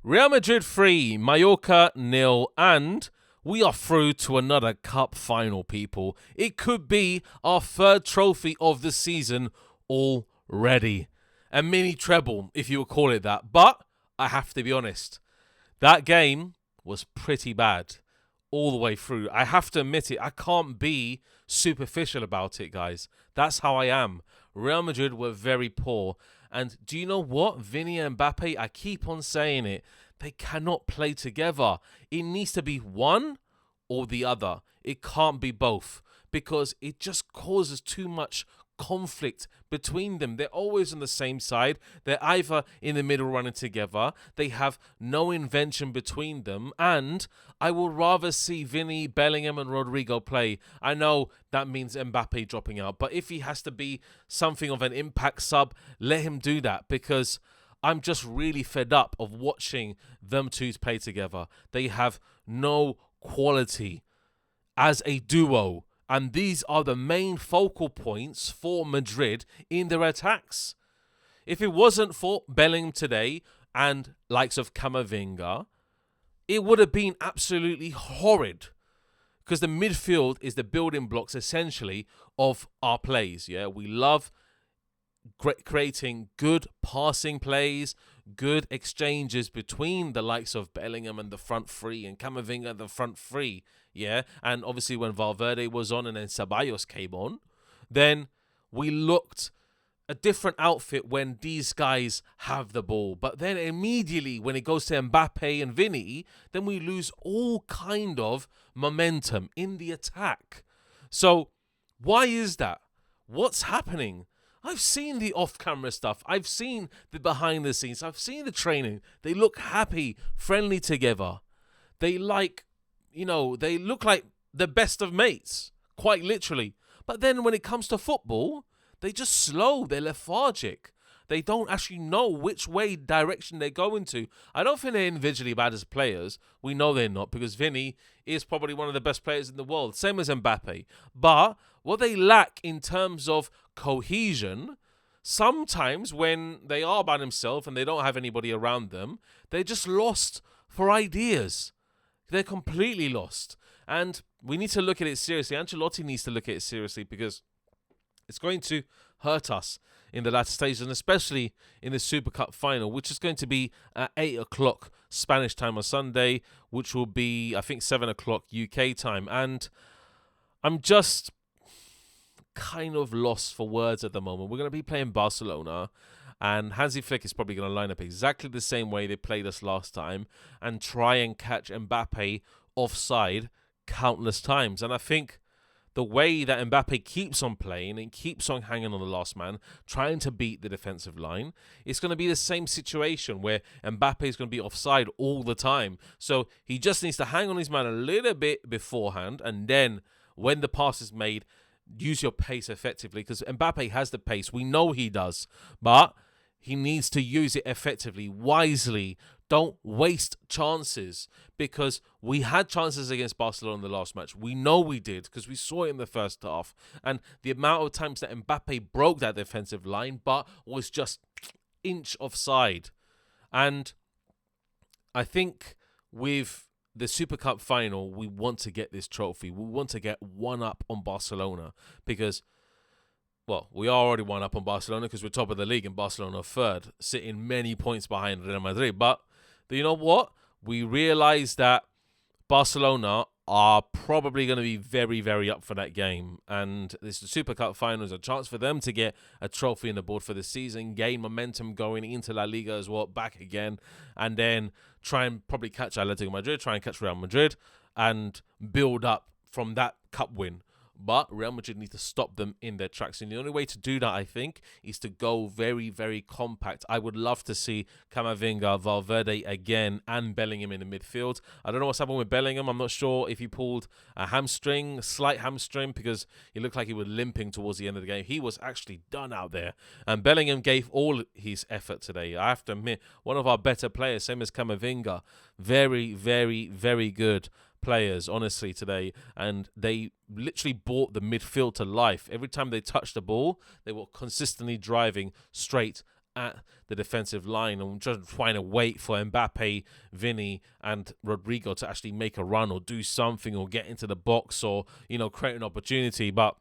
Real Madrid 3, Mallorca 0, and we are through to another cup final, people. It could be our third trophy of the season already. A mini treble, if you would call it that. But I have to be honest, that game was pretty bad all the way through. I have to admit it, I can't be superficial about it, guys. That's how I am. Real Madrid were very poor. And do you know what? Vini and Mbappe, I keep on saying it, they cannot play together. It needs to be one or the other. It can't be both because it just causes too much conflict between them. They're always on the same side. They're either in the middle running together. They have no invention between them. And I would rather see Vini, Bellingham and Rodrigo play. I know that means Mbappe dropping out. But if he has to be something of an impact sub, let him do that because I'm just really fed up of watching them two play together. They have no quality as a duo. And these are the main focal points for Madrid in their attacks. If it wasn't for Bellingham today and likes of Camavinga, it would have been absolutely horrid. Because the midfield is the building blocks essentially of our plays. Yeah, we love creating good passing plays, good exchanges between the likes of Bellingham and the front three and Camavinga and the front three. Yeah, and obviously when Valverde was on and then Ceballos came on, then we looked a different outfit when these guys have the ball. But then immediately when it goes to Mbappe and Vini, then we lose all kind of momentum in the attack. So why is that? What's happening? I've seen the off-camera stuff. I've seen the behind the scenes. I've seen the training. They look happy, friendly together. They they look like the best of mates, quite literally. But then when it comes to football, they just slow. They're lethargic. They don't actually know which direction they're going to. I don't think they're individually bad as players. We know they're not because Vini is probably one of the best players in the world, same as Mbappe. But what they lack in terms of cohesion, sometimes when they are by themselves and they don't have anybody around them, they're just lost for ideas. They're completely lost. And we need to look at it seriously. Ancelotti needs to look at it seriously because it's going to hurt us in the latter stages, and especially in the Super Cup final, which is going to be at 8 o'clock Spanish time on Sunday, which will be, I think, 7 o'clock UK time. And I'm just kind of lost for words at the moment. We're going to be playing Barcelona, and Hansi Flick is probably going to line up exactly the same way they played us last time and try and catch Mbappe offside countless times. And I think the way that Mbappe keeps on playing and keeps on hanging on the last man, trying to beat the defensive line, it's going to be the same situation where Mbappe is going to be offside all the time. So he just needs to hang on his man a little bit beforehand, and then when the pass is made, use your pace effectively, because Mbappe has the pace. We know he does, but he needs to use it effectively, wisely. Don't waste chances, because we had chances against Barcelona in the last match. We know we did because we saw it in the first half. And the amount of times that Mbappe broke that defensive line but was just inch offside. And I think with the Super Cup final, we want to get this trophy. We want to get one up on Barcelona because, well, we are already one up on Barcelona because we're top of the league and Barcelona are third, sitting many points behind Real Madrid. But you know what? We realize that Barcelona are probably going to be very, very up for that game. And this Super Cup final is a chance for them to get a trophy on the board for the season, gain momentum going into La Liga as well, back again, and then try and probably catch Atletico Madrid, try and catch Real Madrid, and build up from that cup win. But Real Madrid need to stop them in their tracks. And the only way to do that, I think, is to go very, very compact. I would love to see Camavinga, Valverde again, and Bellingham in the midfield. I don't know what's happened with Bellingham. I'm not sure if he pulled a hamstring, slight hamstring, because he looked like he was limping towards the end of the game. He was actually done out there. And Bellingham gave all his effort today. I have to admit, one of our better players, same as Camavinga. Very, very, very good players, honestly, today, and they literally brought the midfield to life. Every time they touched the ball, they were consistently driving straight at the defensive line and just trying to wait for Mbappe, Vini, and Rodrigo to actually make a run or do something or get into the box or, create an opportunity, but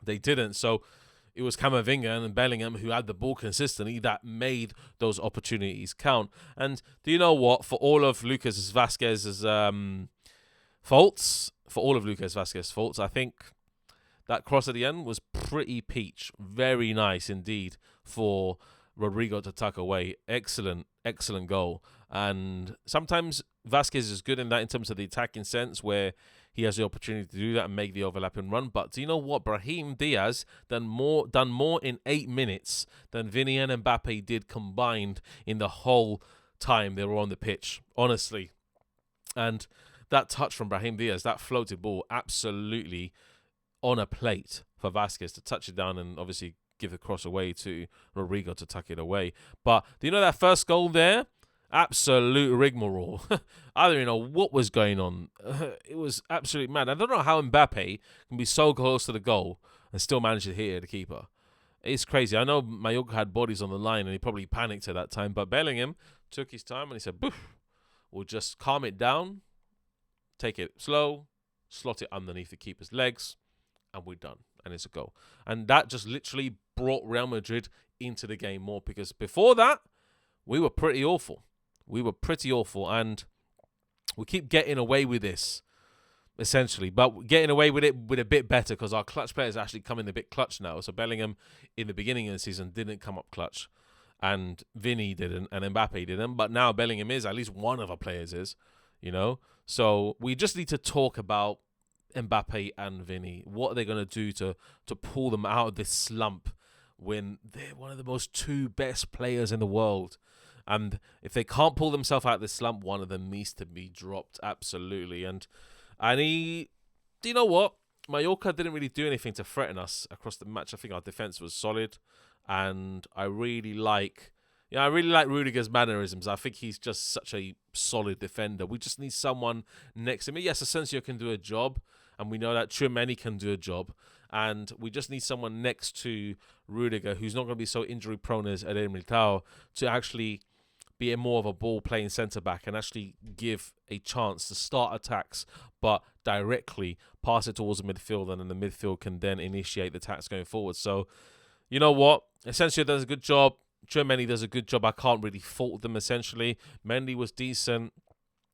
they didn't. So it was Camavinga and Bellingham who had the ball consistently that made those opportunities count. And do you know what? For all of Lucas Vazquez's faults, I think that cross at the end was pretty peach. Very nice indeed for Rodrigo to tuck away. Excellent goal. And sometimes Vasquez is good in that in terms of the attacking sense where he has the opportunity to do that and make the overlapping run. But do you know what? Brahim Diaz done more in 8 minutes than Vini and Mbappe did combined in the whole time they were on the pitch, honestly. And that touch from Brahim Diaz, that floated ball, absolutely on a plate for Vasquez to touch it down and obviously give the cross away to Rodrigo to tuck it away. But do you know that first goal there? Absolute rigmarole. I don't even know what was going on. It was absolutely mad. I don't know how Mbappe can be so close to the goal and still manage to hit the keeper. It's crazy. I know Mallorca had bodies on the line and he probably panicked at that time, but Bellingham took his time and he said, "Boof, we'll just calm it down, take it slow, slot it underneath the keeper's legs, and we're done." And it's a goal. And that just literally brought Real Madrid into the game more because before that, we were pretty awful. And we keep getting away with this, essentially. But getting away with it with a bit better because our clutch players actually come in a bit clutch now. So Bellingham, in the beginning of the season, didn't come up clutch. And Vini didn't, and Mbappe didn't. But now Bellingham is, at least one of our players is, So we just need to talk about Mbappe and Vini. What are they going to do to pull them out of this slump when they're one of the most two best players in the world? And if they can't pull themselves out of this slump, one of them needs to be dropped, absolutely. And do you know what? Mallorca didn't really do anything to threaten us across the match. I think our defense was solid, and I really like Rudiger's mannerisms. I think he's just such a solid defender. We just need someone next to me. Yes, Asensio can do a job, and we know that Tchouameni can do a job. And we just need someone next to Rudiger who's not going to be so injury-prone as Eder Militao to actually be more of a ball-playing centre-back and actually give a chance to start attacks, but directly pass it towards the midfield, and then the midfield can then initiate the attacks going forward. So, you know what? Asensio does a good job. Tchouameni does a good job. I can't really fault them, essentially. Mendy was decent,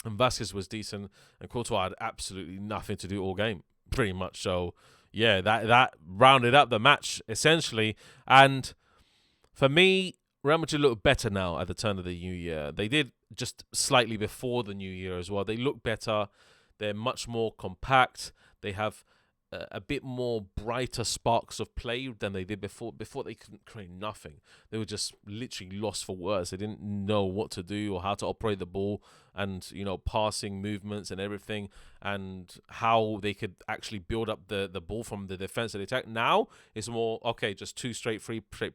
and Vasquez was decent, and Courtois had absolutely nothing to do all game, pretty much. So, yeah, that rounded up the match, essentially. And for me, Real Madrid look better now at the turn of the new year. They did just slightly before the new year as well. They look better. They're much more compact. They have a bit more brighter sparks of play than they did before. Before they couldn't create nothing. They were just literally lost for words. They didn't know what to do or how to operate the ball and, passing movements and everything and how they could actually build up the ball from the defense to the attack. Now it's more, okay, just two straight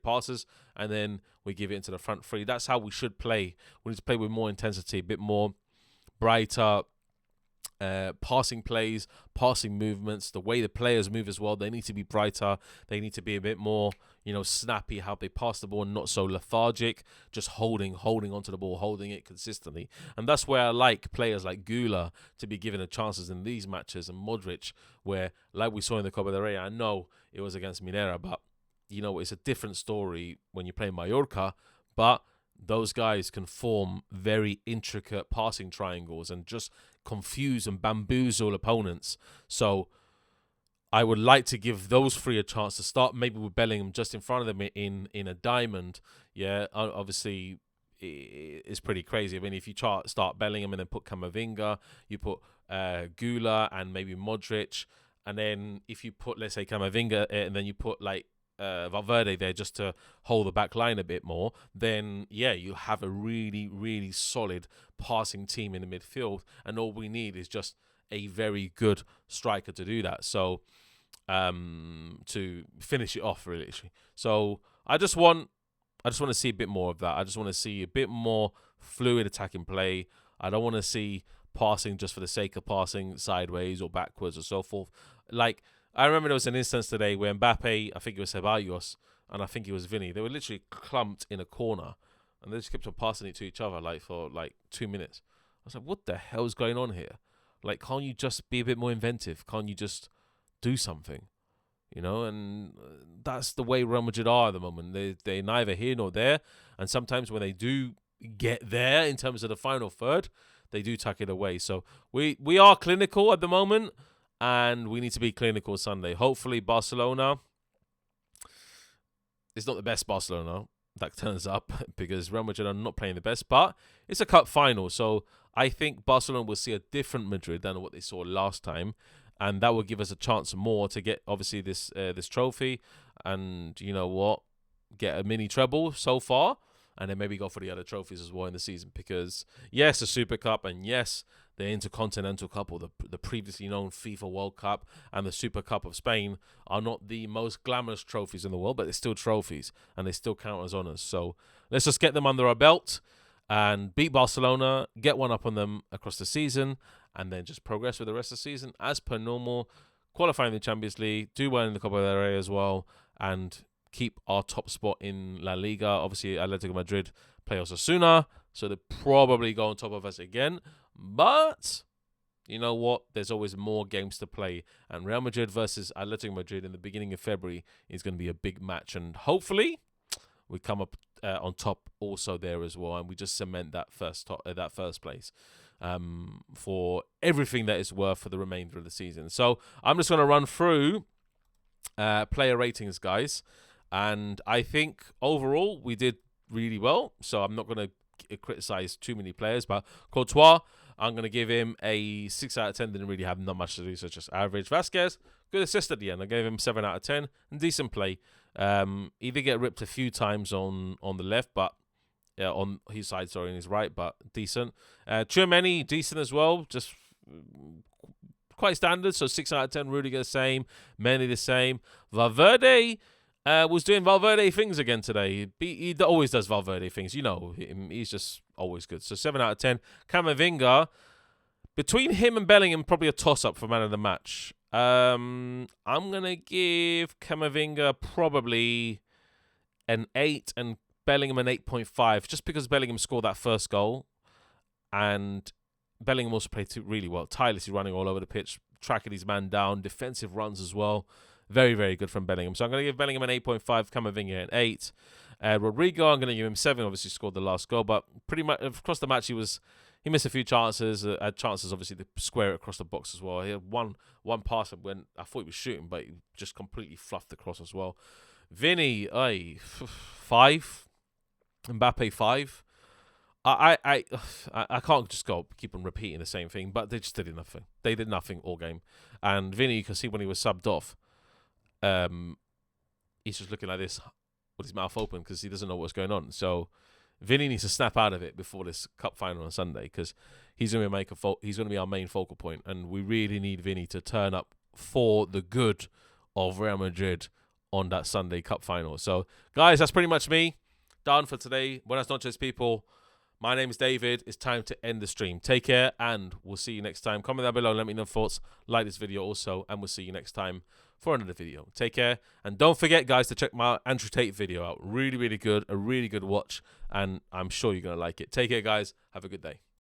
passes and then we give it into the front three. That's how we should play. We need to play with more intensity, a bit more brighter, passing plays, passing movements, the way the players move as well. They need to be brighter. They need to be a bit more, snappy how they pass the ball and not so lethargic, just holding onto the ball, holding it consistently. And that's where I like players like Gula to be given a chances in these matches, and Modric, where, like we saw in the Copa del Rey, I know it was against Minera, but, it's a different story when you play Mallorca, but those guys can form very intricate passing triangles and just confuse and bamboozle opponents. So I would like to give those three a chance to start, maybe with Bellingham just in front of them in a diamond. Yeah, obviously it's pretty crazy. I mean, if you start Bellingham and then put Camavinga, you put Gula and maybe Modric, and then if you put, let's say, Camavinga and then you put like Valverde there just to hold the back line a bit more, then yeah, you have a really, really solid passing team in the midfield, and all we need is just a very good striker to do that. So to finish it off, really. So I just want to see a bit more of that. I just want to see a bit more fluid attacking play. I don't want to see passing just for the sake of passing sideways or backwards or so forth. Like, I remember there was an instance today where Mbappe, I think it was Ceballos, and I think it was Vini. They were literally clumped in a corner, and they just kept on passing it to each other like for like 2 minutes. I was like, what the hell is going on here? Like, can't you just be a bit more inventive? Can't you just do something? You know, and that's the way Real Madrid are at the moment. They're neither here nor there, and sometimes when they do get there in terms of the final third, they do tuck it away. So we are clinical at the moment, and we need to be clinical Sunday. Hopefully Barcelona is not the best Barcelona that turns up, because Real Madrid are not playing the best, but it's a cup final. So I think Barcelona will see a different Madrid than what they saw last time, and that will give us a chance more to get, obviously, this trophy, and you know what, get a mini treble so far, and then maybe go for the other trophies as well in the season. Because yes, the Super Cup, and yes, the Intercontinental Cup, or the previously known FIFA World Cup, and the Super Cup of Spain are not the most glamorous trophies in the world, but they're still trophies, and they still count as honours. So let's just get them under our belt and beat Barcelona, get one up on them across the season, and then just progress with the rest of the season as per normal, qualify in the Champions League, do well in the Copa del Rey as well, and keep our top spot in La Liga. Obviously, Atletico Madrid play Osasuna, so they probably go on top of us again. But you know what? There's always more games to play. And Real Madrid versus Atletico Madrid in the beginning of February is going to be a big match. And hopefully we come up on top also there as well. And we just cement that first place for everything that is worth for the remainder of the season. So I'm just going to run through player ratings, guys. And I think overall we did really well. So I'm not going to criticize too many players. But Courtois, I'm going to give him a 6 out of 10. Didn't really have not much to do, so just average. Vasquez, good assist at the end. I gave him 7 out of 10. And decent play. He did get ripped a few times on the left, but on his side, sorry, on his right, but decent. Tchouaméni, decent as well. Just quite standard, so 6 out of 10. Rudiger the same. Mendy the same. Valverde was doing Valverde things again today. He always does Valverde things. You know, he's just always good. So 7 out of 10. Camavinga, between him and Bellingham, probably a toss-up for man of the match. I'm going to give Camavinga probably an 8 and Bellingham an 8.5, just because Bellingham scored that first goal. And Bellingham also played really well. Tirelessly running all over the pitch, tracking his man down, defensive runs as well. Very, very good from Bellingham. So I'm going to give Bellingham an 8.5, Camavinga an 8. Rodrigo, I'm going to give him 7. Obviously scored the last goal, but pretty much across the match he missed a few chances. Had chances obviously to square it across the box as well. He had one pass when I thought he was shooting, but he just completely fluffed the cross as well. Vini, 5. Mbappe 5. I can't just keep on repeating the same thing, but they just did nothing. They did nothing all game. And Vini, you can see when he was subbed off, he's just looking like this with his mouth open because he doesn't know what's going on. So Vini needs to snap out of it before this cup final on Sunday, because he's going to be our main focal point, and we really need Vini to turn up for the good of Real Madrid on that Sunday cup final. So guys, that's pretty much me done for today. Buenas noches, people. My name is David. It's time to end the stream. Take care, and we'll see you next time. Comment down below and let me know your thoughts. Like this video also, and we'll see you next time for another video. Take care, and don't forget, guys, to check my Andrew Tate video out. Really, really good. A really good watch, and I'm sure you're going to like it. Take care, guys. Have a good day.